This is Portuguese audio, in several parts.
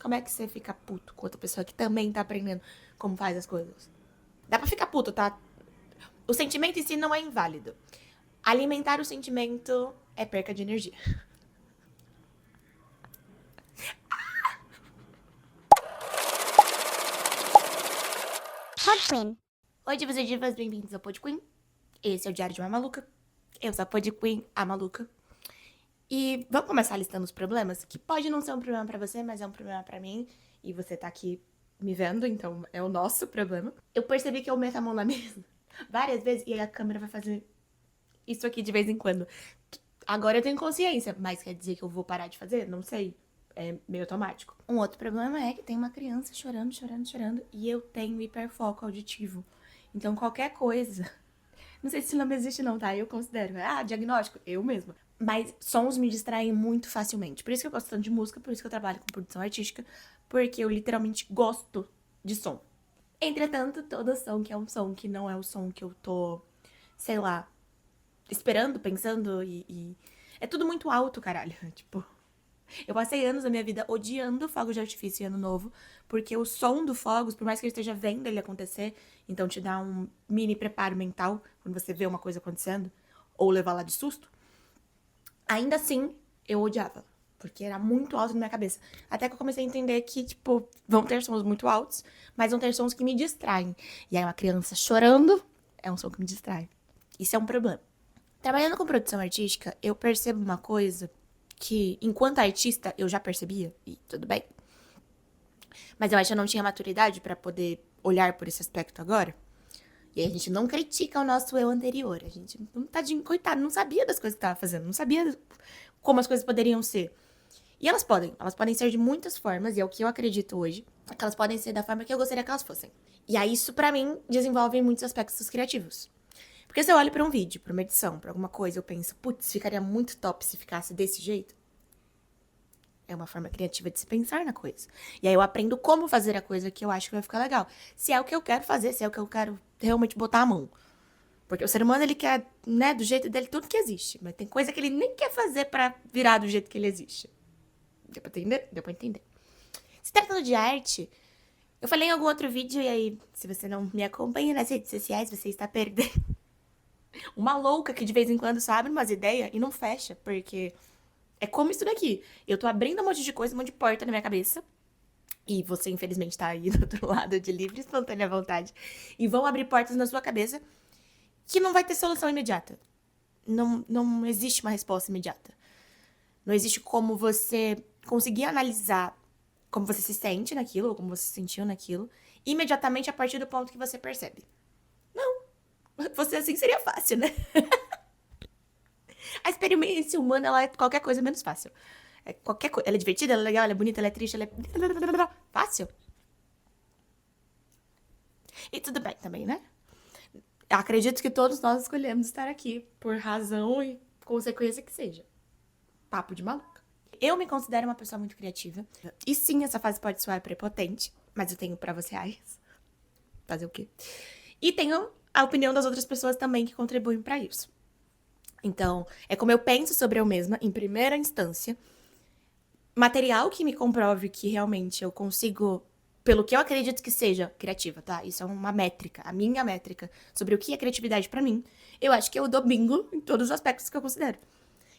Como é que você fica puto com outra pessoa que também tá aprendendo como faz as coisas? Dá pra ficar puto, tá? O sentimento em si não é inválido. Alimentar o sentimento é perca de energia. Pod Queen. Oi, divas e divas, bem-vindos ao Pod Queen. Esse é o Diário de uma Maluca. Eu sou a Pod Queen, a maluca. E vamos começar listando os problemas? Que pode não ser um problema pra você, mas é um problema pra mim. E você tá aqui me vendo, então é o nosso problema. Eu percebi que eu meto a mão na mesa várias vezes e a câmera vai fazer isso aqui de vez em quando. Agora eu tenho consciência, mas quer dizer que eu vou parar de fazer? Não sei. É meio automático. Um outro problema é que tem uma criança chorando, chorando, chorando e eu tenho hiperfoco auditivo. Então qualquer coisa. Não sei se esse nome existe não, tá? Eu considero. Ah, diagnóstico. Eu mesma. Mas sons me distraem muito facilmente. Por isso que eu gosto tanto de música, por isso que eu trabalho com produção artística. Porque eu literalmente gosto de som. Entretanto, todo som que é um som que não é o som que eu tô, sei lá, esperando, pensando e... É tudo muito alto, caralho. Tipo, eu passei anos da minha vida odiando fogos de artifício e ano novo, porque o som do fogos, por mais que eu esteja vendo ele acontecer, então te dá um mini preparo mental quando você vê uma coisa acontecendo, ou levar lá de susto, ainda assim eu odiava, porque era muito alto na minha cabeça. Até que eu comecei a entender que, tipo, vão ter sons muito altos, mas vão ter sons que me distraem. E aí uma criança chorando é um som que me distrai. Isso é um problema. Trabalhando com produção artística, eu percebo uma coisa que, enquanto artista, eu já percebia, e tudo bem. Mas eu acho que eu não tinha maturidade pra poder olhar por esse aspecto agora. E aí a gente não critica o nosso eu anterior. A gente, tadinho, coitado, não sabia das coisas que tava fazendo, não sabia como as coisas poderiam ser. E elas podem ser de muitas formas, e é o que eu acredito hoje, que elas podem ser da forma que eu gostaria que elas fossem. E aí isso, pra mim, desenvolve muitos aspectos criativos. Porque se eu olho pra um vídeo, pra uma edição, pra alguma coisa, eu penso, putz, ficaria muito top se ficasse desse jeito. É uma forma criativa de se pensar na coisa. E aí eu aprendo como fazer a coisa que eu acho que vai ficar legal. Se é o que eu quero fazer, se é o que eu quero realmente botar a mão. Porque o ser humano, ele quer, né, do jeito dele, tudo que existe. Mas tem coisa que ele nem quer fazer pra virar do jeito que ele existe. Deu pra entender? Deu pra entender. Se tratando de arte, eu falei em algum outro vídeo, e aí, se você não me acompanha nas redes sociais, você está perdendo. Uma louca que de vez em quando só abre umas ideias e não fecha, porque é como isso daqui. Eu tô abrindo um monte de coisa, um monte de porta na minha cabeça. E você, infelizmente, tá aí do outro lado de livre e espontânea vontade. E vão abrir portas na sua cabeça que não vai ter solução imediata. Não existe uma resposta imediata. Não existe como você conseguir analisar como você se sente naquilo, ou como você se sentiu naquilo, imediatamente a partir do ponto que você percebe. Não. Você assim seria fácil, né? A experiência humana, ela é qualquer coisa menos fácil. É qualquer coisa. Ela é divertida, ela é legal, ela é bonita, ela é triste, ela é. Fácil. E tudo bem também, né? Acredito que todos nós escolhemos estar aqui por razão e consequência que seja. Papo de maluca. Eu me considero uma pessoa muito criativa. E sim, essa fase pode soar prepotente, mas eu tenho pra você reais. Fazer o quê? E tenho a opinião das outras pessoas também que contribuem pra isso. Então, é como eu penso sobre eu mesma, em primeira instância. Material que me comprove que realmente eu consigo, pelo que eu acredito que seja criativa, tá? Isso é uma métrica, a minha métrica sobre o que é criatividade pra mim. Eu acho que eu dou bingo em todos os aspectos que eu considero.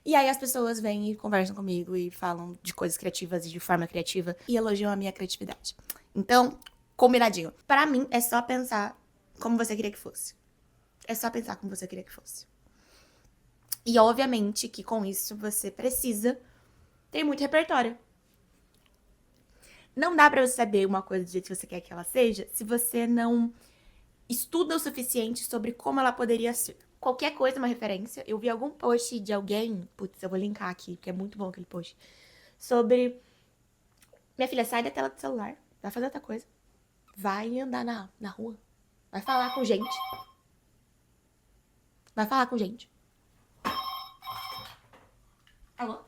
E aí as pessoas vêm e conversam comigo e falam de coisas criativas e de forma criativa e elogiam a minha criatividade. Então, combinadinho. Pra mim, é só pensar como você queria que fosse. É só pensar como você queria que fosse. E obviamente que com isso você precisa ter muito repertório. Não dá pra você saber uma coisa do jeito que você quer que ela seja se você não estuda o suficiente sobre como ela poderia ser. Qualquer coisa, uma referência. Eu vi algum post de alguém, putz, eu vou linkar aqui, porque é muito bom aquele post, sobre minha filha, sai da tela do celular, vai fazer outra coisa. Vai andar na rua. Vai falar com gente. Vai falar com gente. Alô?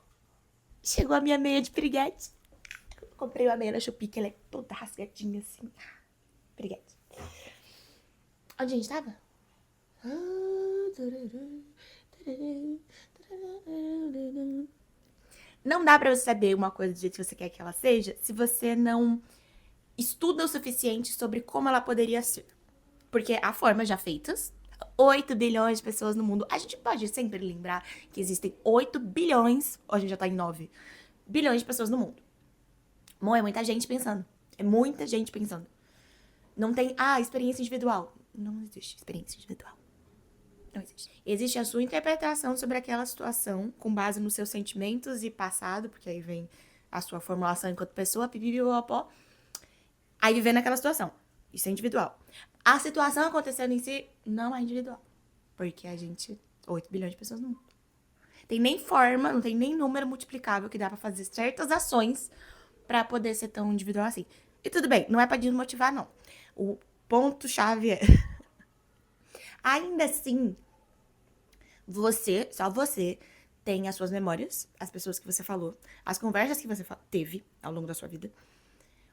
Chegou a minha meia de piriguete. Comprei uma meia na Shopee, que ela é toda rasgadinha assim. Piriguete. Onde a gente tava? Não dá pra você saber uma coisa do jeito que você quer que ela seja se você não estuda o suficiente sobre como ela poderia ser. Porque há formas já feitas. 8 bilhões de pessoas no mundo. A gente pode sempre lembrar que existem 8 bilhões, ou a gente já tá em 9 bilhões de pessoas no mundo. Bom, é muita gente pensando. É muita gente pensando. Não tem, experiência individual. Não existe experiência individual. Não existe. Existe a sua interpretação sobre aquela situação, com base nos seus sentimentos e passado, porque aí vem a sua formulação enquanto pessoa, pipipipopó. Aí viver naquela situação. Isso é individual. A situação acontecendo em si não é individual. Porque a gente, 8 bilhões de pessoas no mundo. Tem nem forma, não tem nem número multiplicável que dá pra fazer certas ações pra poder ser tão individual assim. E tudo bem, não é pra desmotivar, não. O ponto-chave é... Ainda assim, só você, tem as suas memórias, as pessoas que você falou, as conversas que você teve ao longo da sua vida,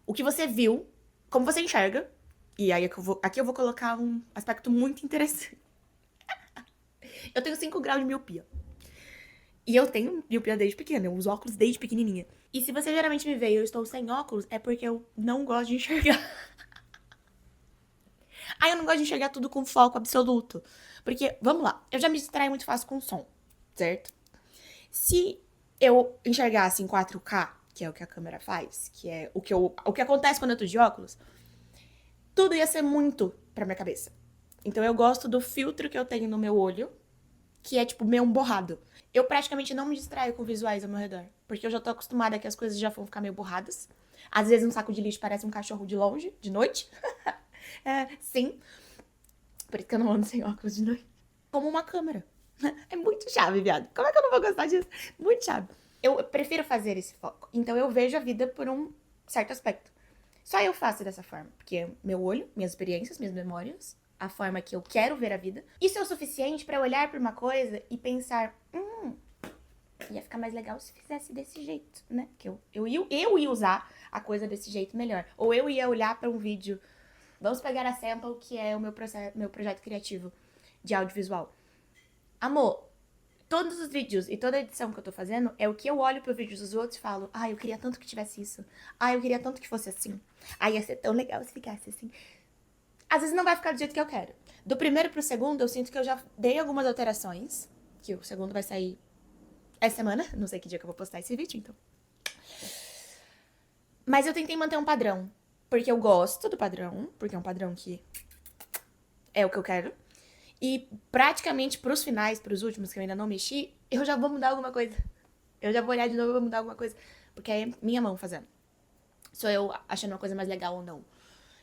o que você viu, como você enxerga. E aí aqui eu vou colocar um aspecto muito interessante. Eu tenho 5 graus de miopia. E eu tenho miopia desde pequena, eu uso óculos desde pequenininha. E se você geralmente me vê e eu estou sem óculos, é porque eu não gosto de enxergar. Aí eu não gosto de enxergar tudo com foco absoluto. Porque, vamos lá, eu já me distraio muito fácil com som, certo? Se eu enxergasse em 4K, que é o que a câmera faz, que é o que acontece quando eu tô de óculos, tudo ia ser muito pra minha cabeça. Então eu gosto do filtro que eu tenho no meu olho, que é tipo meio borrado. Eu praticamente não me distraio com visuais ao meu redor, porque eu já tô acostumada que as coisas já vão ficar meio borradas. Às vezes um saco de lixo parece um cachorro de longe, de noite. Sim. Por isso que eu não ando sem óculos de noite. Como uma câmera. É muito chave, viado. Como é que eu não vou gostar disso? Muito chave. Eu prefiro fazer esse foco. Então eu vejo a vida por um certo aspecto. Só eu faço dessa forma. Porque meu olho, minhas experiências, minhas memórias, a forma que eu quero ver a vida. Isso é o suficiente pra eu olhar pra uma coisa e pensar, ia ficar mais legal se fizesse desse jeito, né? Que eu ia usar a coisa desse jeito melhor. Ou eu ia olhar pra um vídeo. Vamos pegar a sample, que é o meu projeto criativo de audiovisual. Amor, todos os vídeos e toda a edição que eu tô fazendo é o que eu olho pro vídeo dos outros e falo, eu queria tanto que tivesse isso. Eu queria tanto que fosse assim. Ia ser tão legal se ficasse assim. Às vezes não vai ficar do jeito que eu quero. Do primeiro pro segundo, eu sinto que eu já dei algumas alterações, que o segundo vai sair essa semana. Não sei que dia que eu vou postar esse vídeo, então. Mas eu tentei manter um padrão. Porque eu gosto do padrão, porque é um padrão que é o que eu quero. E praticamente pros finais, pros últimos, que eu ainda não mexi, eu já vou mudar alguma coisa. Eu já vou olhar de novo e vou mudar alguma coisa. Porque aí é minha mão fazendo. Sou eu achando uma coisa mais legal ou não.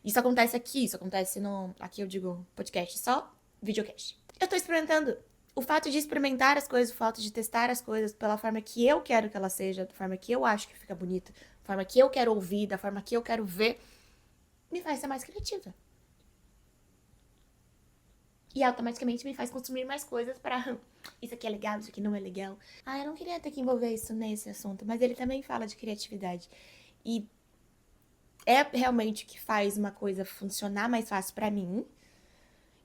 Isso acontece aqui, isso acontece no... Aqui eu digo podcast, só videocast. Eu tô experimentando. O fato de experimentar as coisas, o fato de testar as coisas pela forma que eu quero que ela seja, da forma que eu acho que fica bonita, da forma que eu quero ouvir, da forma que eu quero ver, me faz ser mais criativa. E automaticamente me faz consumir mais coisas pra... Isso aqui é legal, isso aqui não é legal. Eu não queria ter que envolver isso nesse assunto, mas ele também fala de criatividade. E é realmente o que faz uma coisa funcionar mais fácil pra mim.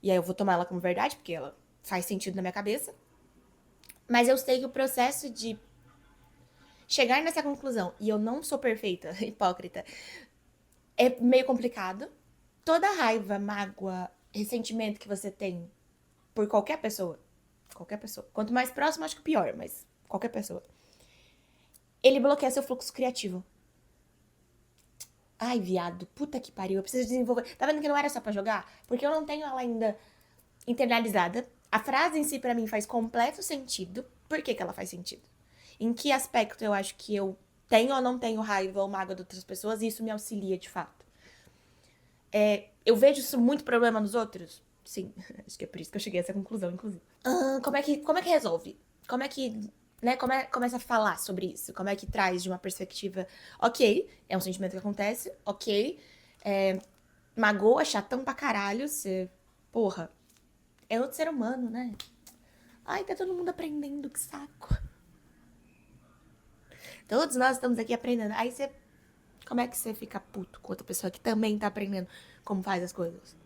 E aí eu vou tomar ela como verdade, porque ela faz sentido na minha cabeça. Mas eu sei que o processo de chegar nessa conclusão, e eu não sou perfeita, hipócrita, é meio complicado. Toda raiva, mágoa, ressentimento que você tem por qualquer pessoa, quanto mais próximo, acho que pior, mas qualquer pessoa, ele bloqueia seu fluxo criativo. Viado, puta que pariu, eu preciso desenvolver. Tá vendo que não era só pra jogar? Porque eu não tenho ela ainda internalizada. A frase em si, pra mim, faz completo sentido. Por que ela faz sentido? Em que aspecto eu acho que eu tenho ou não tenho raiva ou mágoa de outras pessoas e isso me auxilia de fato. Eu vejo isso muito problema nos outros? Sim, acho que é por isso que eu cheguei a essa conclusão, inclusive. Como é que resolve? Como é que, né, começa a falar sobre isso? Como é que traz de uma perspectiva, ok, é um sentimento que acontece, ok, magoa, chatão pra caralho, você, porra, é outro ser humano, né? Tá todo mundo aprendendo, que saco. Todos nós estamos aqui aprendendo. Aí você, como é que você fica puto com outra pessoa que também tá aprendendo como faz as coisas?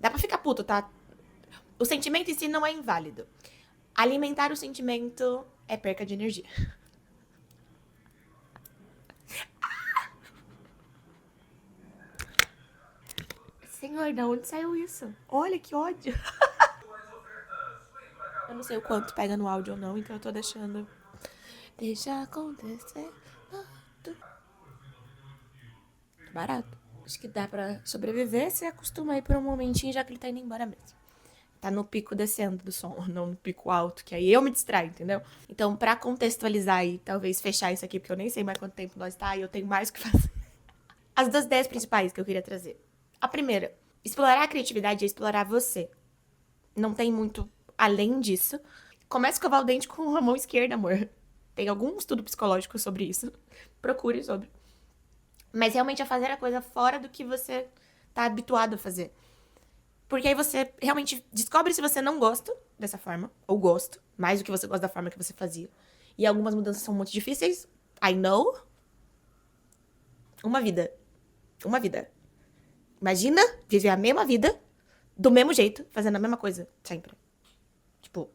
Dá pra ficar puto, tá? O sentimento em si não é inválido. Alimentar o sentimento é perca de energia. Senhor, da onde saiu isso? Olha que ódio. Eu não sei o quanto pega no áudio ou não, então eu tô deixando. Deixa acontecer. Barato. Acho que dá pra sobreviver. Você acostuma aí por um momentinho, já que ele tá indo embora mesmo. Tá no pico descendo do som, não no pico alto, que aí eu me distraio, entendeu? Então, pra contextualizar e talvez fechar isso aqui, porque eu nem sei mais quanto tempo nós tá e eu tenho mais o que fazer. As 2 ideias principais que eu queria trazer. A primeira, explorar a criatividade é explorar você. Não tem muito além disso. Comece a escovar o dente com a mão esquerda, amor. Tem algum estudo psicológico sobre isso. Procure sobre. Mas realmente é fazer a coisa fora do que você tá habituado a fazer. Porque aí você realmente descobre se você não gosta dessa forma, ou gosta, mais do que você gosta da forma que você fazia. E algumas mudanças são muito difíceis. I know. Uma vida. Uma vida. Imagina viver a mesma vida, do mesmo jeito, fazendo a mesma coisa, sempre. Tipo.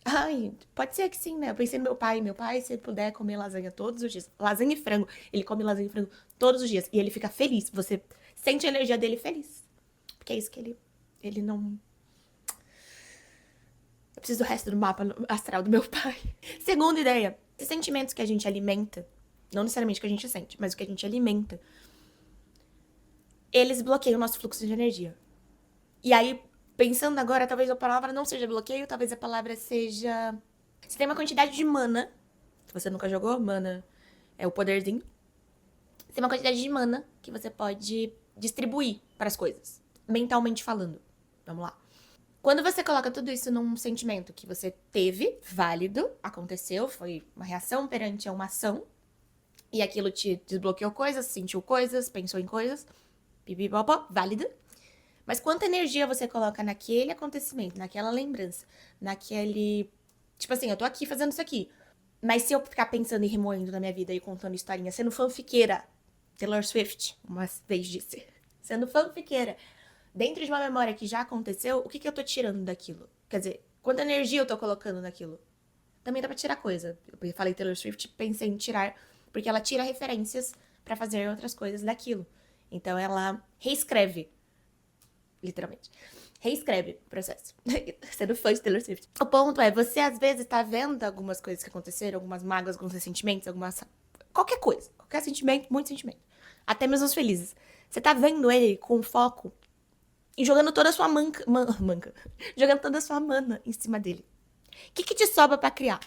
Ai, pode ser que sim, né? Eu pensei no meu pai. Meu pai, se ele puder comer lasanha todos os dias. Lasanha e frango. Ele come lasanha e frango todos os dias. E ele fica feliz. Você sente a energia dele feliz. Porque é isso que ele não. Eu preciso do resto do mapa astral do meu pai. Segunda ideia. Esses sentimentos que a gente alimenta, não necessariamente o que a gente sente, mas o que a gente alimenta, eles bloqueiam o nosso fluxo de energia. E aí, pensando agora, talvez a palavra não seja bloqueio, talvez a palavra seja... Você tem uma quantidade de mana. Se você nunca jogou, mana é o poderzinho. Você tem uma quantidade de mana que você pode distribuir para as coisas, mentalmente falando. Vamos lá. Quando você coloca tudo isso num sentimento que você teve, válido, aconteceu, foi uma reação perante a uma ação, e aquilo te desbloqueou coisas, sentiu coisas, pensou em coisas, pipipopó, válida. Mas quanta energia você coloca naquele acontecimento, naquela lembrança, naquele... Tipo assim, eu tô aqui fazendo isso aqui, mas se eu ficar pensando e remoendo na minha vida e contando historinha, sendo fanfiqueira, Taylor Swift, uma vez disse, sendo fanfiqueira, dentro de uma memória que já aconteceu, o que eu tô tirando daquilo? Quer dizer, quanta energia eu tô colocando naquilo? Também dá pra tirar coisa. Eu falei Taylor Swift, pensei em tirar, porque ela tira referências pra fazer outras coisas daquilo. Então ela reescreve, literalmente. Reescreve o processo. Sendo fã de Taylor Swift. O ponto é, você às vezes tá vendo algumas coisas que aconteceram, algumas mágoas, alguns ressentimentos, algumas... Qualquer coisa. Qualquer sentimento, muito sentimento. Até mesmo os felizes. Você tá vendo ele com foco e jogando toda a sua manca. Jogando toda a sua mana em cima dele. O que te sobra pra criar?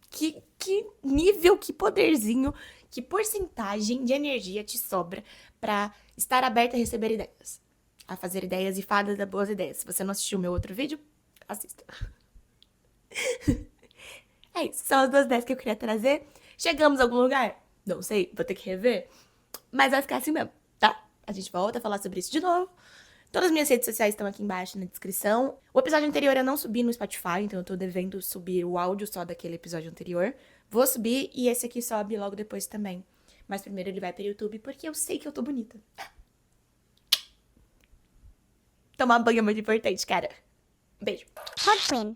Que nível, que poderzinho, que porcentagem de energia te sobra pra estar aberta a receber ideias? A fazer ideias e fada das boas ideias. Se você não assistiu o meu outro vídeo, assista. É isso, são as 2 ideias que eu queria trazer. Chegamos a algum lugar? Não sei, vou ter que rever. Mas vai ficar assim mesmo, tá? A gente volta a falar sobre isso de novo. Todas as minhas redes sociais estão aqui embaixo na descrição. O episódio anterior eu não subi no Spotify, então eu tô devendo subir o áudio só daquele episódio anterior. Vou subir e esse aqui sobe logo depois também. Mas primeiro ele vai pro YouTube porque eu sei que eu tô bonita. Tomar banho é muito importante, cara. Beijo. Hot Queen.